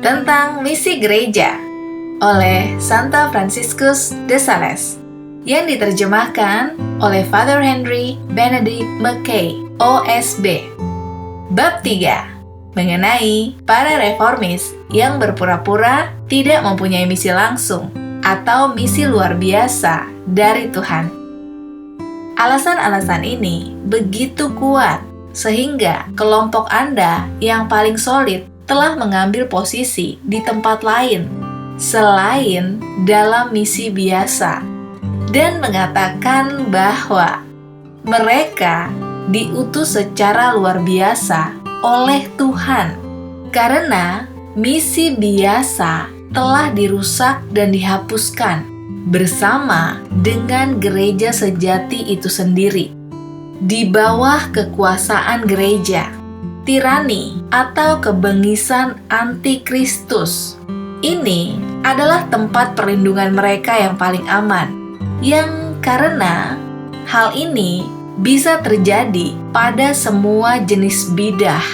tentang misi gereja oleh Santa Franciscus de Sales yang diterjemahkan oleh Father Henry Benedict McKay, OSB. Bab 3, mengenai para reformis yang berpura-pura tidak mempunyai misi langsung atau misi luar biasa dari Tuhan. Alasan-alasan ini begitu kuat sehingga kelompok Anda yang paling solid telah mengambil posisi di tempat lain selain dalam misi biasa dan mengatakan bahwa mereka diutus secara luar biasa oleh Tuhan karena misi biasa telah dirusak dan dihapuskan bersama dengan gereja sejati itu sendiri di bawah kekuasaan gereja. Tirani atau kebengisan antikristus. Ini adalah tempat perlindungan mereka yang paling aman, yang karena hal ini bisa terjadi pada semua jenis bidah,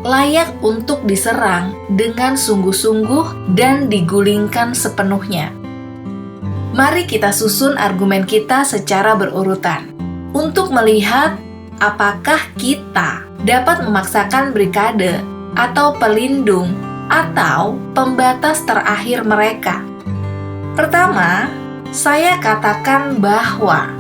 layak untuk diserang dengan sungguh-sungguh dan digulingkan sepenuhnya. Mari kita susun argumen kita secara berurutan untuk melihat apakah kita dapat memaksakan brigade atau pelindung atau pembatas terakhir mereka. Pertama, saya katakan bahwa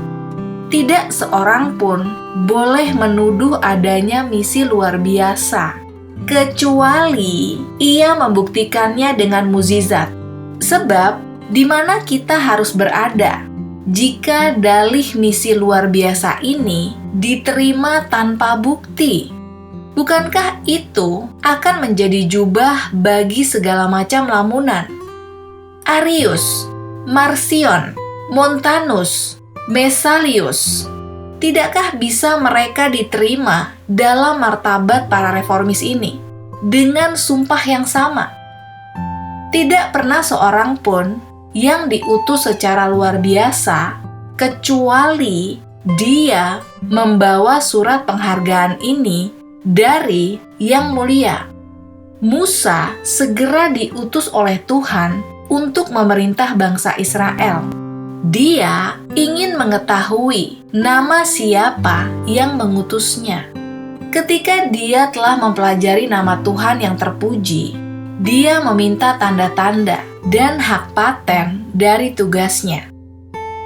tidak seorang pun boleh menuduh adanya misi luar biasa, kecuali ia membuktikannya dengan mukjizat. Sebab, di mana kita harus berada jika dalih misi luar biasa ini diterima tanpa bukti? Bukankah itu akan menjadi jubah bagi segala macam lamunan? Arius, Marcion, Montanus, Mesalius, tidakkah bisa mereka diterima dalam martabat para reformis ini dengan sumpah yang sama? Tidak pernah seorang pun yang diutus secara luar biasa kecuali dia membawa surat penghargaan ini dari Yang Mulia. Musa segera diutus oleh Tuhan untuk memerintah bangsa Israel. Dia ingin mengetahui nama siapa yang mengutusnya. Ketika dia telah mempelajari nama Tuhan yang terpuji, dia meminta tanda-tanda dan hak paten dari tugasnya.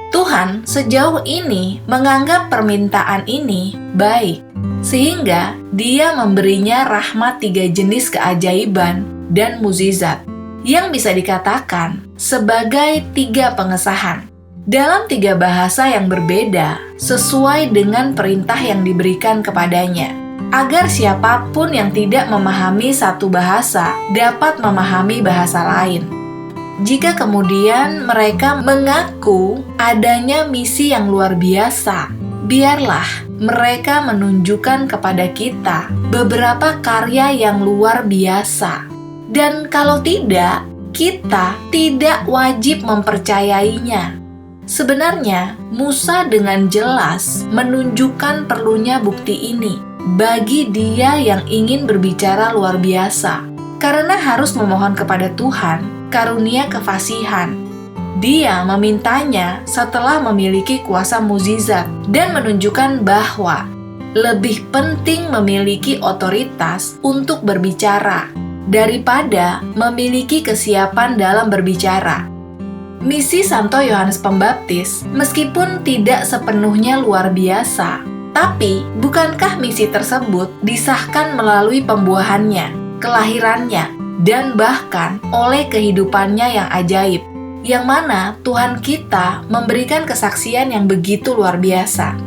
Tuhan sejauh ini menganggap permintaan ini baik, sehingga dia memberinya rahmat 3 jenis keajaiban dan mukjizat yang bisa dikatakan sebagai 3 pengesahan dalam 3 bahasa yang berbeda sesuai dengan perintah yang diberikan kepadanya, agar siapapun yang tidak memahami satu bahasa dapat memahami bahasa lain. Jika kemudian mereka mengaku adanya misi yang luar biasa, biarlah mereka menunjukkan kepada kita beberapa karya yang luar biasa. Dan kalau tidak, kita tidak wajib mempercayainya. Sebenarnya, Musa dengan jelas menunjukkan perlunya bukti ini bagi dia yang ingin berbicara luar biasa, karena harus memohon kepada Tuhan karunia kefasihan. Dia memintanya setelah memiliki kuasa mukjizat dan menunjukkan bahwa lebih penting memiliki otoritas untuk berbicara daripada memiliki kesiapan dalam berbicara. Misi Santo Yohanes Pembaptis meskipun tidak sepenuhnya luar biasa, tapi bukankah misi tersebut disahkan melalui pembuahannya, kelahirannya, dan bahkan oleh kehidupannya yang ajaib, yang mana Tuhan kita memberikan kesaksian yang begitu luar biasa.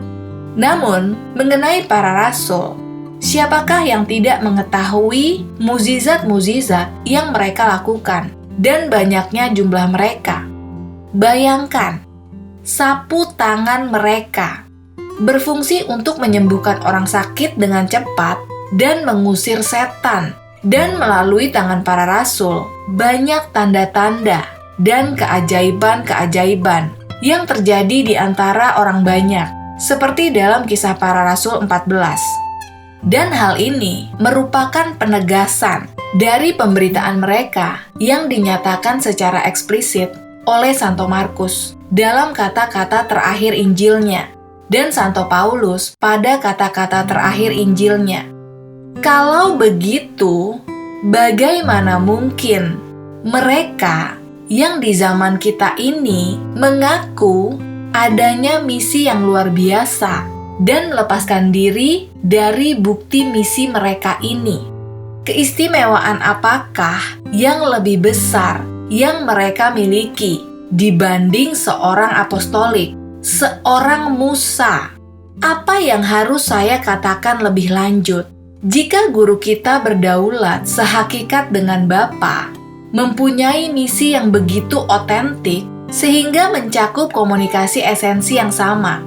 Namun, mengenai para rasul, siapakah yang tidak mengetahui mukjizat-mukjizat yang mereka lakukan dan banyaknya jumlah mereka? Bayangkan, sapu tangan mereka berfungsi untuk menyembuhkan orang sakit dengan cepat dan mengusir setan. Dan melalui tangan para rasul, banyak tanda-tanda dan keajaiban-keajaiban yang terjadi di antara orang banyak, seperti dalam Kisah Para Rasul 14. Dan hal ini merupakan penegasan dari pemberitaan mereka yang dinyatakan secara eksplisit oleh Santo Markus dalam kata-kata terakhir Injilnya dan Santo Paulus pada kata-kata terakhir Injilnya. Kalau begitu, bagaimana mungkin mereka yang di zaman kita ini mengaku adanya misi yang luar biasa dan melepaskan diri dari bukti misi mereka ini? Keistimewaan apakah yang lebih besar yang mereka miliki dibanding seorang apostolik, seorang Musa? Apa yang harus saya katakan lebih lanjut? Jika guru kita berdaulat sehakikat dengan Bapa, mempunyai misi yang begitu otentik sehingga mencakup komunikasi esensi yang sama.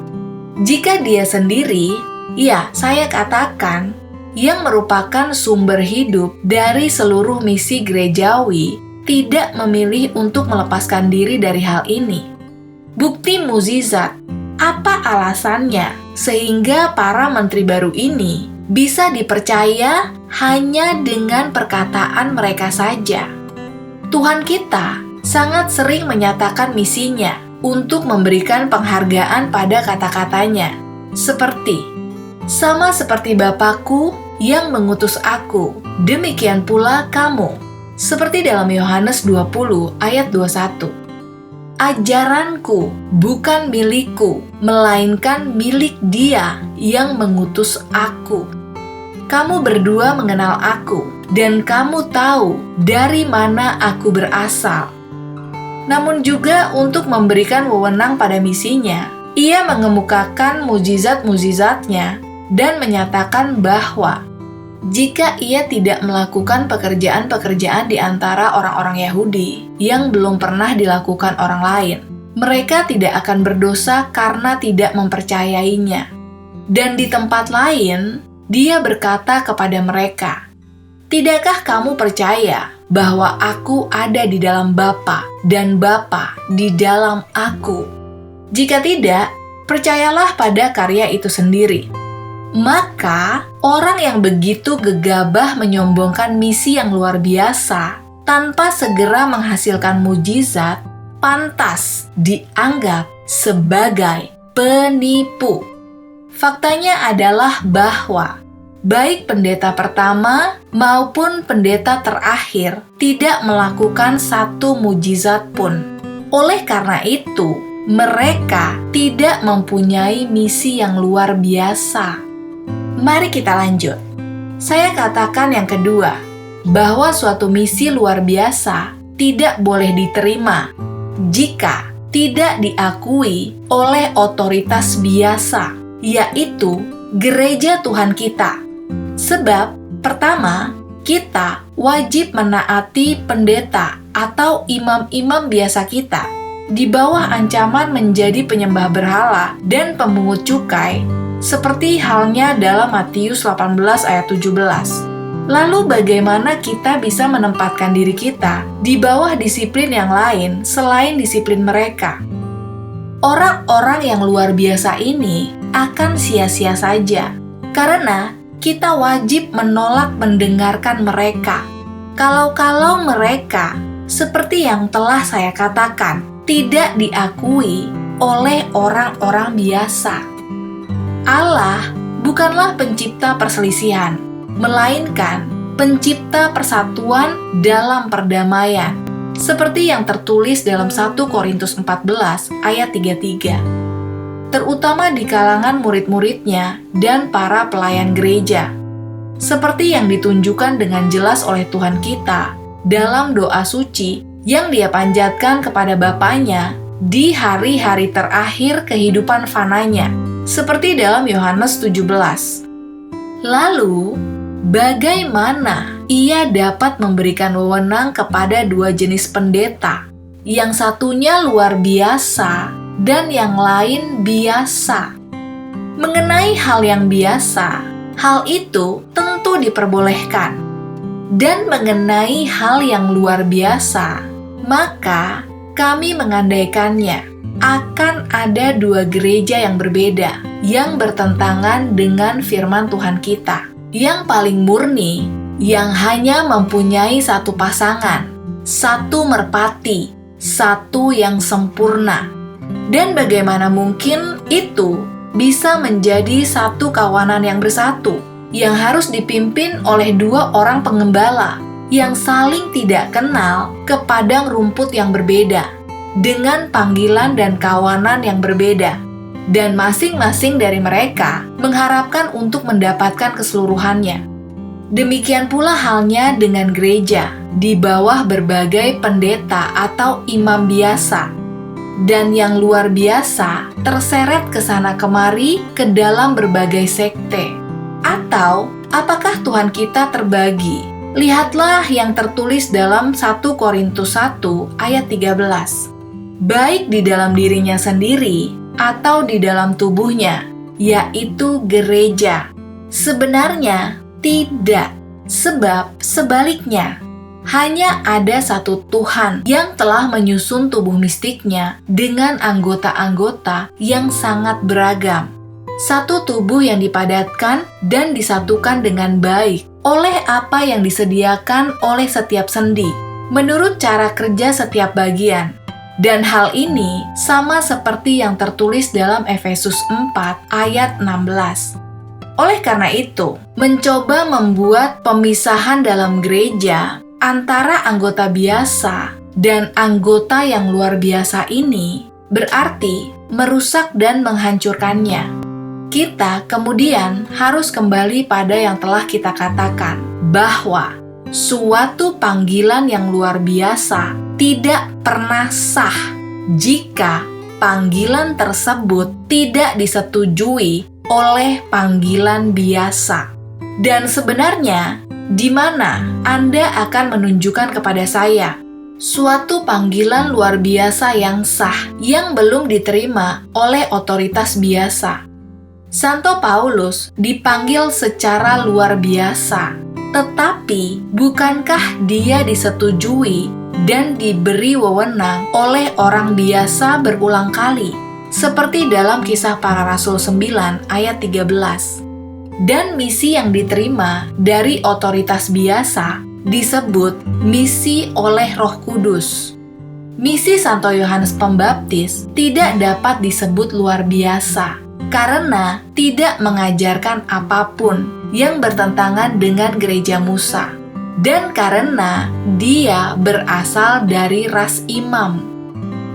Jika dia sendiri, ya saya katakan, yang merupakan sumber hidup dari seluruh misi gerejawi, tidak memilih untuk melepaskan diri dari hal ini. Bukti mukjizat, apa alasannya sehingga para menteri baru ini bisa dipercaya hanya dengan perkataan mereka saja? Tuhan kita sangat sering menyatakan misinya untuk memberikan penghargaan pada kata-katanya, sama seperti Bapakku yang mengutus aku, demikian pula kamu, seperti dalam Yohanes 20 ayat 21. Ajaranku bukan milikku, melainkan milik Dia yang mengutus aku. Kamu berdua mengenal aku, dan kamu tahu dari mana aku berasal. Namun juga untuk memberikan wewenang pada misinya, ia mengemukakan mukjizat-mukjizatnya dan menyatakan bahwa jika ia tidak melakukan pekerjaan-pekerjaan di antara orang-orang Yahudi yang belum pernah dilakukan orang lain, mereka tidak akan berdosa karena tidak mempercayainya. Dan di tempat lain, dia berkata kepada mereka, "Tidakkah kamu percaya bahwa aku ada di dalam Bapa dan Bapa di dalam aku? Jika tidak, percayalah pada karya itu sendiri." Maka, orang yang begitu gegabah menyombongkan misi yang luar biasa tanpa segera menghasilkan mukjizat, pantas dianggap sebagai penipu. Faktanya adalah bahwa baik pendeta pertama maupun pendeta terakhir tidak melakukan satu mukjizat pun. Oleh karena itu, mereka tidak mempunyai misi yang luar biasa. Mari kita lanjut. Saya katakan yang kedua, bahwa suatu misi luar biasa tidak boleh diterima jika tidak diakui oleh otoritas biasa, yaitu gereja Tuhan kita. Sebab, pertama, kita wajib menaati pendeta atau imam-imam biasa kita di bawah ancaman menjadi penyembah berhala dan pemungut cukai, seperti halnya dalam Matius 18 ayat 17. Lalu bagaimana kita bisa menempatkan diri kita di bawah disiplin yang lain selain disiplin mereka? Orang-orang yang luar biasa ini akan sia-sia saja, karena kita wajib menolak mendengarkan mereka. Kalau mereka, seperti yang telah saya katakan, tidak diakui oleh orang-orang biasa. Allah bukanlah pencipta perselisihan, melainkan pencipta persatuan dalam perdamaian, seperti yang tertulis dalam 1 Korintus 14 ayat 33. Terutama di kalangan murid-muridnya dan para pelayan gereja, seperti yang ditunjukkan dengan jelas oleh Tuhan kita dalam doa suci yang Dia panjatkan kepada Bapanya di hari-hari terakhir kehidupan fananya, seperti dalam Yohanes 17. Lalu, bagaimana ia dapat memberikan wewenang kepada dua jenis pendeta, yang satunya luar biasa dan yang lain biasa? Mengenai hal yang biasa, hal itu tentu diperbolehkan. Dan mengenai hal yang luar biasa, maka kami mengandaikannya akan ada dua gereja yang berbeda yang bertentangan dengan firman Tuhan kita, yang paling murni, yang hanya mempunyai satu pasangan, satu merpati, satu yang sempurna. Dan bagaimana mungkin itu bisa menjadi satu kawanan yang bersatu, yang harus dipimpin oleh dua orang pengembala yang saling tidak kenal ke padang rumput yang berbeda, dengan panggilan dan kawanan yang berbeda. Dan masing-masing dari mereka mengharapkan untuk mendapatkan keseluruhannya. Demikian pula halnya dengan gereja di bawah berbagai pendeta atau imam biasa. Dan yang luar biasa terseret ke sana kemari ke dalam berbagai sekte. Atau apakah Tuhan kita terbagi? Lihatlah yang tertulis dalam 1 Korintus 1 ayat 13. Baik di dalam dirinya sendiri atau di dalam tubuhnya, yaitu gereja. Sebenarnya tidak, sebab sebaliknya, hanya ada satu Tuhan yang telah menyusun tubuh mistiknya dengan anggota-anggota yang sangat beragam. Satu tubuh yang dipadatkan dan disatukan dengan baik oleh apa yang disediakan oleh setiap sendi, menurut cara kerja setiap bagian. Dan hal ini sama seperti yang tertulis dalam Efesus 4 ayat 16. Oleh karena itu, mencoba membuat pemisahan dalam gereja antara anggota biasa dan anggota yang luar biasa ini berarti merusak dan menghancurkannya. Kita kemudian harus kembali pada yang telah kita katakan, bahwa suatu panggilan yang luar biasa tidak pernah sah jika panggilan tersebut tidak disetujui oleh panggilan biasa. Dan sebenarnya, di mana Anda akan menunjukkan kepada saya suatu panggilan luar biasa yang sah yang belum diterima oleh otoritas biasa? Santo Paulus dipanggil secara luar biasa, tetapi bukankah dia disetujui dan diberi wewenang oleh orang biasa berulang kali, seperti dalam Kisah Para Rasul 9 ayat 13. Dan misi yang diterima dari otoritas biasa disebut misi oleh Roh Kudus. Misi Santo Yohanes Pembaptis tidak dapat disebut luar biasa, karena tidak mengajarkan apapun yang bertentangan dengan gereja Musa. Dan karena dia berasal dari ras imam.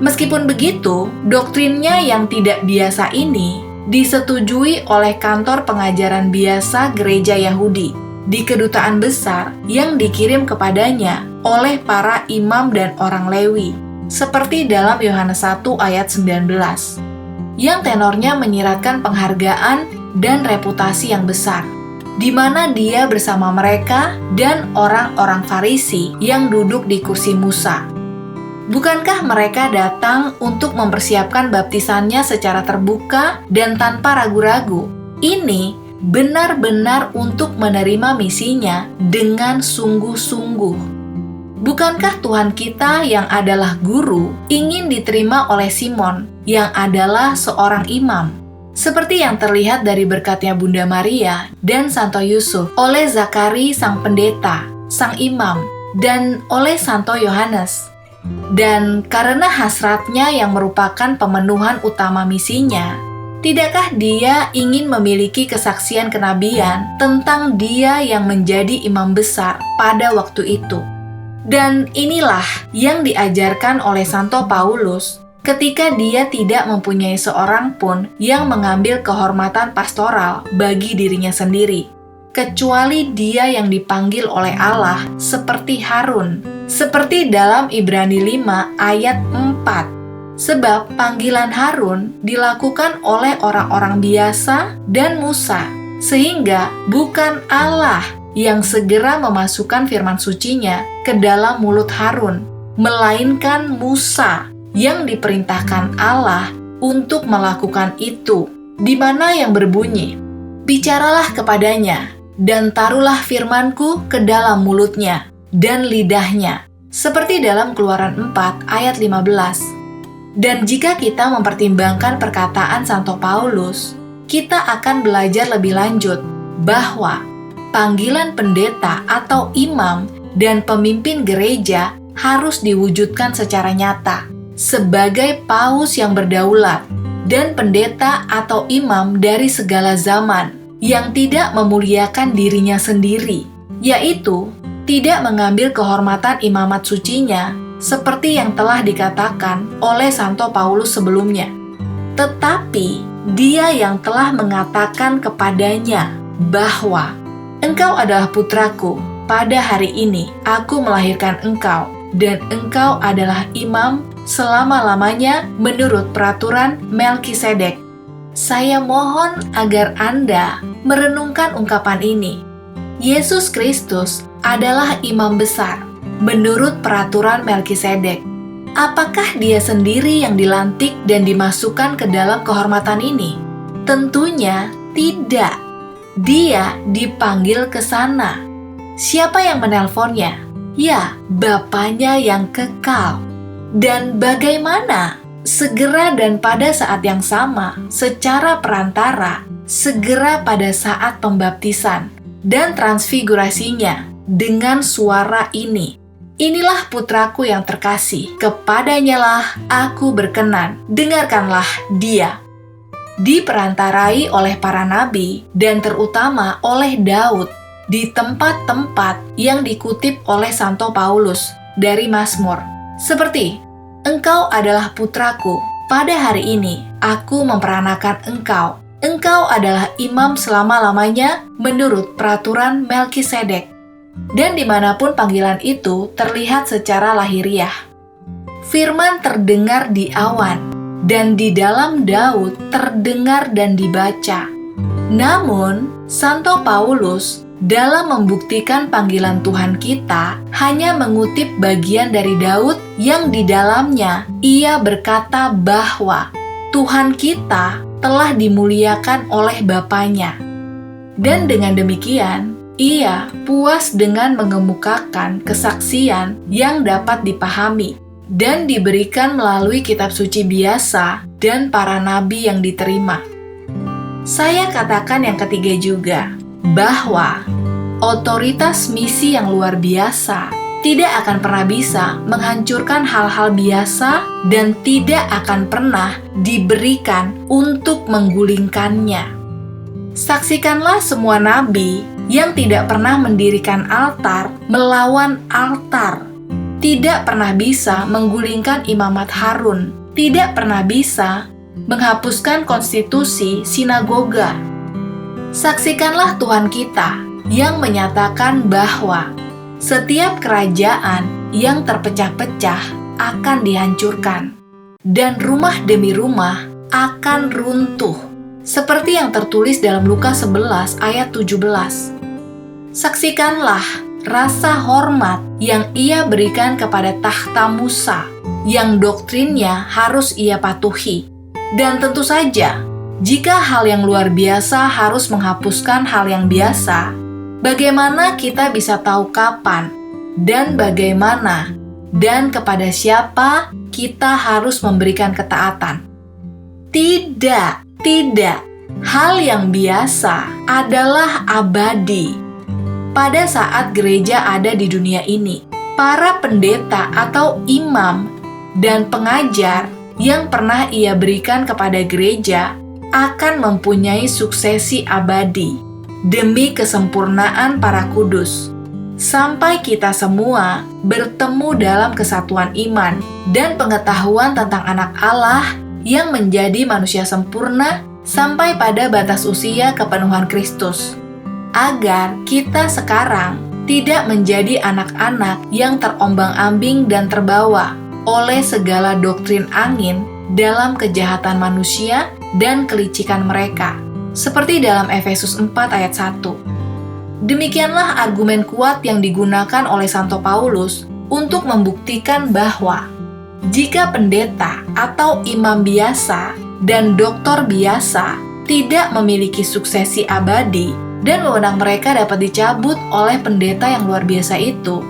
Meskipun begitu, doktrinnya yang tidak biasa ini disetujui oleh kantor pengajaran biasa gereja Yahudi di kedutaan besar yang dikirim kepadanya oleh para imam dan orang Lewi, seperti dalam Yohanes 1 ayat 19, yang tenornya menyiratkan penghargaan dan reputasi yang besar, di mana dia bersama mereka dan orang-orang Farisi yang duduk di kursi Musa. Bukankah mereka datang untuk mempersiapkan baptisannya secara terbuka dan tanpa ragu-ragu? Ini benar-benar untuk menerima misinya dengan sungguh-sungguh. Bukankah Tuhan kita yang adalah guru ingin diterima oleh Simon yang adalah seorang imam? Seperti yang terlihat dari berkatnya Bunda Maria dan Santo Yusuf oleh Zakari sang pendeta, sang imam, dan oleh Santo Yohanes. Dan karena hasratnya yang merupakan pemenuhan utama misinya, tidakkah dia ingin memiliki kesaksian kenabian tentang dia yang menjadi imam besar pada waktu itu? Dan inilah yang diajarkan oleh Santo Paulus ketika dia tidak mempunyai seorang pun yang mengambil kehormatan pastoral bagi dirinya sendiri, kecuali dia yang dipanggil oleh Allah seperti Harun, seperti dalam Ibrani 5 ayat 4. Sebab panggilan Harun dilakukan oleh orang-orang biasa dan Musa, sehingga bukan Allah yang segera memasukkan firman sucinya ke dalam mulut Harun, melainkan Musa yang diperintahkan Allah untuk melakukan itu, di mana yang berbunyi, "Bicaralah kepadanya, dan taruhlah firmanku ke dalam mulutnya dan lidahnya," seperti dalam Keluaran 4 ayat 15. Dan jika kita mempertimbangkan perkataan Santo Paulus, kita akan belajar lebih lanjut bahwa panggilan pendeta atau imam dan pemimpin gereja harus diwujudkan secara nyata sebagai paus yang berdaulat dan pendeta atau imam dari segala zaman yang tidak memuliakan dirinya sendiri, yaitu tidak mengambil kehormatan imamat sucinya seperti yang telah dikatakan oleh Santo Paulus sebelumnya. Tetapi dia yang telah mengatakan kepadanya bahwa engkau adalah putraku, pada hari ini aku melahirkan engkau, dan engkau adalah imam selama-lamanya menurut peraturan Melkisedek. Saya mohon agar Anda merenungkan ungkapan ini. Yesus Kristus adalah imam besar menurut peraturan Melkisedek. Apakah dia sendiri yang dilantik dan dimasukkan ke dalam kehormatan ini? Tentunya tidak. Dia dipanggil ke sana. Siapa yang menelponnya? Ya, Bapanya yang kekal. Dan bagaimana? Segera dan pada saat yang sama, secara perantara, segera pada saat pembaptisan dan transfigurasinya dengan suara ini. Inilah putraku yang terkasih, kepadanyalah aku berkenan, dengarkanlah dia. Diperantarai oleh para nabi dan terutama oleh Daud di tempat-tempat yang dikutip oleh Santo Paulus dari Mazmur. Seperti, engkau adalah putraku, pada hari ini aku memperanakan engkau. Engkau adalah imam selama-lamanya menurut peraturan Melkisedek. Dan dimanapun panggilan itu terlihat secara lahiriah. Firman terdengar di awan, dan di dalam Daud terdengar dan dibaca. Namun, Santo Paulus dalam membuktikan panggilan Tuhan kita hanya mengutip bagian dari Daud yang di dalamnya ia berkata bahwa Tuhan kita telah dimuliakan oleh Bapanya. Dan dengan demikian, ia puas dengan mengemukakan kesaksian yang dapat dipahami dan diberikan melalui kitab suci biasa dan para nabi yang diterima. Saya katakan yang ketiga juga, bahwa otoritas misi yang luar biasa tidak akan pernah bisa menghancurkan hal-hal biasa dan tidak akan pernah diberikan untuk menggulingkannya. Saksikanlah semua nabi yang tidak pernah mendirikan altar melawan altar, tidak pernah bisa menggulingkan imamat Harun, tidak pernah bisa menghapuskan konstitusi sinagoga. Saksikanlah Tuhan kita yang menyatakan bahwa setiap kerajaan yang terpecah-pecah akan dihancurkan dan rumah demi rumah akan runtuh, seperti yang tertulis dalam Lukas 11 ayat 17. Saksikanlah rasa hormat yang ia berikan kepada takhta Musa, yang doktrinnya harus ia patuhi. Dan tentu saja, jika hal yang luar biasa harus menghapuskan hal yang biasa, bagaimana kita bisa tahu kapan dan bagaimana dan kepada siapa kita harus memberikan ketaatan? Tidak. Hal yang biasa adalah abadi. Pada saat gereja ada di dunia ini, para pendeta atau imam dan pengajar yang pernah ia berikan kepada gereja akan mempunyai suksesi abadi demi kesempurnaan para kudus, sampai kita semua bertemu dalam kesatuan iman dan pengetahuan tentang Anak Allah yang menjadi manusia sempurna sampai pada batas usia kepenuhan Kristus, agar kita sekarang tidak menjadi anak-anak yang terombang-ambing dan terbawa oleh segala doktrin angin dalam kejahatan manusia dan kelicikan mereka, seperti dalam Efesus 4 ayat 1. Demikianlah argumen kuat yang digunakan oleh Santo Paulus untuk membuktikan bahwa jika pendeta atau imam biasa dan doktor biasa tidak memiliki suksesi abadi dan wewenang mereka dapat dicabut oleh pendeta yang luar biasa itu,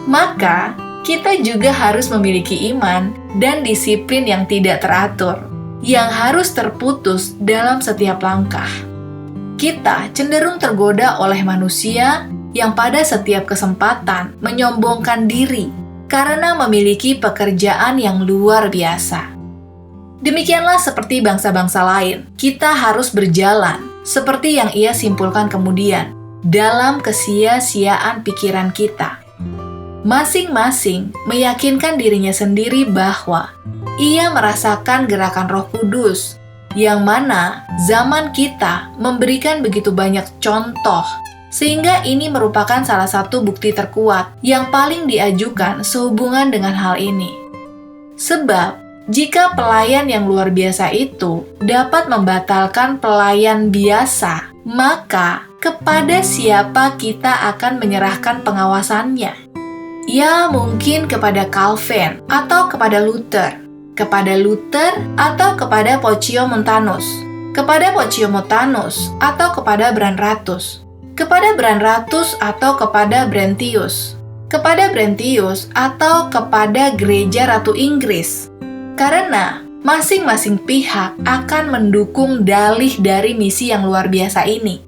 maka kita juga harus memiliki iman dan disiplin yang tidak teratur, yang harus terputus dalam setiap langkah. kita cenderung tergoda oleh manusia yang pada setiap kesempatan menyombongkan diri karena memiliki pekerjaan yang luar biasa. Demikianlah seperti bangsa-bangsa lain, kita harus berjalan seperti yang ia simpulkan kemudian dalam kesia-siaan pikiran kita. Masing-masing meyakinkan dirinya sendiri bahwa ia merasakan gerakan Roh Kudus, yang mana zaman kita memberikan begitu banyak contoh, sehingga ini merupakan salah satu bukti terkuat yang paling diajukan sehubungan dengan hal ini. Sebab, jika pelayan yang luar biasa itu dapat membatalkan pelayan biasa, maka kepada siapa kita akan menyerahkan pengawasannya? Ya, mungkin kepada Calvin atau kepada Luther atau kepada Poggio Montanus, kepada Poggio Montanus atau kepada Brandtratus, kepada Brandtratus atau kepada Brentius, kepada Brentius atau kepada Gereja Ratu Inggris. Karena masing-masing pihak akan mendukung dalih dari misi yang luar biasa ini.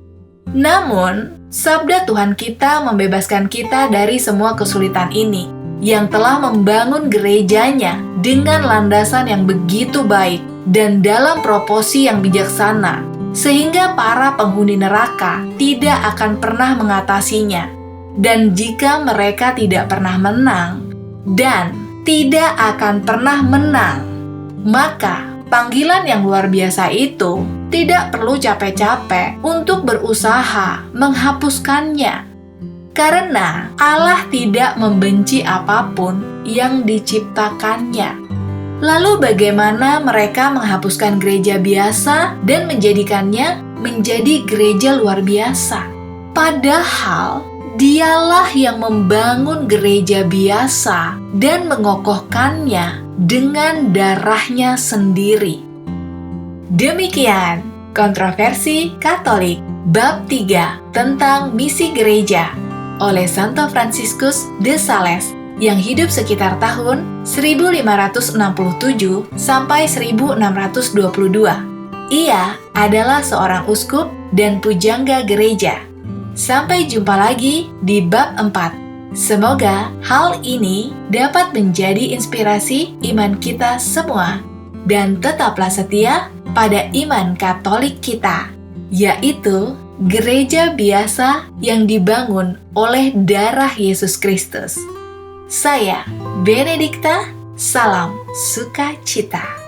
Namun, sabda Tuhan kita membebaskan kita dari semua kesulitan ini, yang telah membangun gerejanya dengan landasan yang begitu baik dan dalam proporsi yang bijaksana, sehingga para penghuni neraka tidak akan pernah mengatasinya. Dan jika mereka tidak pernah menang, dan tidak akan pernah menang, maka panggilan yang luar biasa itu tidak perlu capek-capek untuk berusaha menghapuskannya. Karena Allah tidak membenci apapun yang diciptakannya. Lalu bagaimana mereka menghapuskan gereja biasa dan menjadikannya menjadi gereja luar biasa? Padahal Dialah yang membangun gereja biasa dan mengokohkannya dengan darahnya sendiri. Demikian kontroversi Katolik bab 3 tentang misi gereja oleh Santo Fransiskus de Sales yang hidup sekitar tahun 1567 sampai 1622. Ia adalah seorang uskup dan pujangga gereja. Sampai jumpa lagi di bab 4. Semoga hal ini dapat menjadi inspirasi iman kita semua. Dan tetaplah setia pada iman Katolik kita, yaitu gereja biasa yang dibangun oleh darah Yesus Kristus. Saya, Benedikta, salam sukacita.